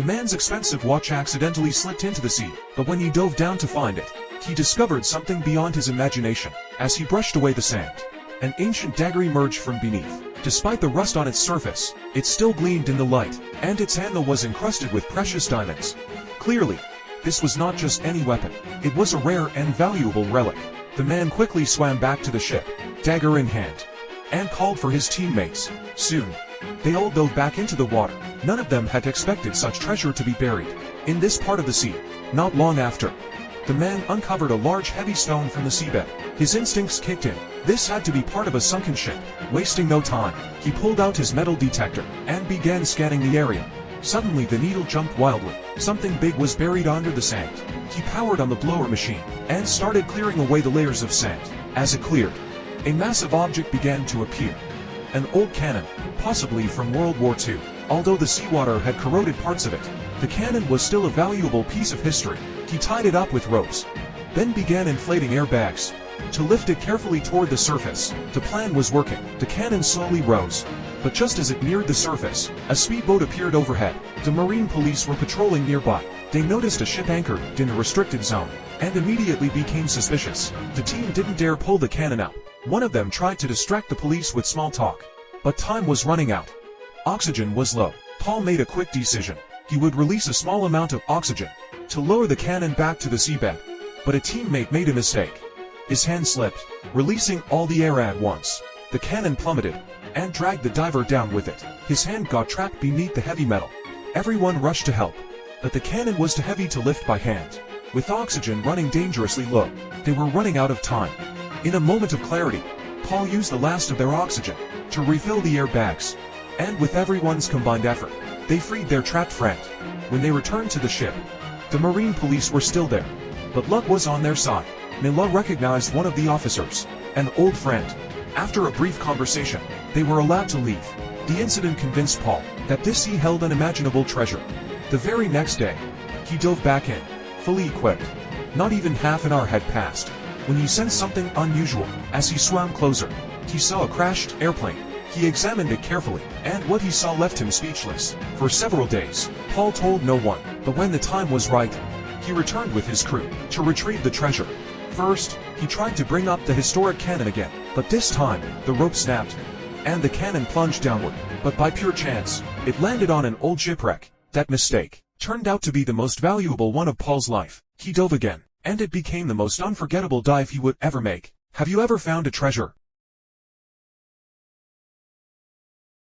The man's expensive watch accidentally slipped into the sea, but when he dove down to find it, he discovered something beyond his imagination. As he brushed away the sand, an ancient dagger emerged from beneath. Despite the rust on its surface, it still gleamed in the light, and its handle was encrusted with precious diamonds. Clearly, this was not just any weapon. It was a rare and valuable relic. The man quickly swam back to the ship, dagger in hand, and called for his teammates. Soon, they all dove back into the water. None of them had expected such treasure to be buried in this part of the sea. Not long after, the man uncovered a large heavy stone from the seabed. His instincts kicked in. This had to be part of a sunken ship. Wasting no time, he pulled out his metal detector and began scanning the area. Suddenly the needle jumped wildly. Something big was buried under the sand. He powered on the blower machine and started clearing away the layers of sand. As it cleared, a massive object began to appear. An old cannon, possibly from World War II. Although the seawater had corroded parts of it, the cannon was still a valuable piece of history. He tied it up with ropes, then began inflating airbags to lift it carefully toward the surface. The plan was working. The cannon slowly rose, but just as it neared the surface, a speedboat appeared overhead. The marine police were patrolling nearby. They noticed a ship anchored in a restricted zone, and immediately became suspicious. The team didn't dare pull the cannon up. One of them tried to distract the police with small talk, but time was running out. Oxygen was low. Paul made a quick decision. He would release a small amount of oxygen to lower the cannon back to the seabed. But a teammate made a mistake. His hand slipped, releasing all the air at once. The cannon plummeted and dragged the diver down with it. His hand got trapped beneath the heavy metal. Everyone rushed to help, but the cannon was too heavy to lift by hand. With oxygen running dangerously low, they were running out of time. In a moment of clarity, Paul used the last of their oxygen to refill the airbags, and with everyone's combined effort, they freed their trapped friend. When they returned to the ship, the marine police were still there, but luck was on their side. Mila recognized one of the officers, an old friend. After a brief conversation, they were allowed to leave. The incident convinced Paul that this sea held unimaginable treasure. The very next day, he dove back in, fully equipped. Not even half an hour had passed when he sensed something unusual. As he swam closer, he saw a crashed airplane. He examined it carefully, and what he saw left him speechless. For several days, Paul told no one, but when the time was right, he returned with his crew to retrieve the treasure. First, he tried to bring up the historic cannon again, but this time, the rope snapped, and the cannon plunged downward. But by pure chance, it landed on an old shipwreck. That mistake turned out to be the most valuable one of Paul's life. He dove again, and it became the most unforgettable dive he would ever make. Have you ever found a treasure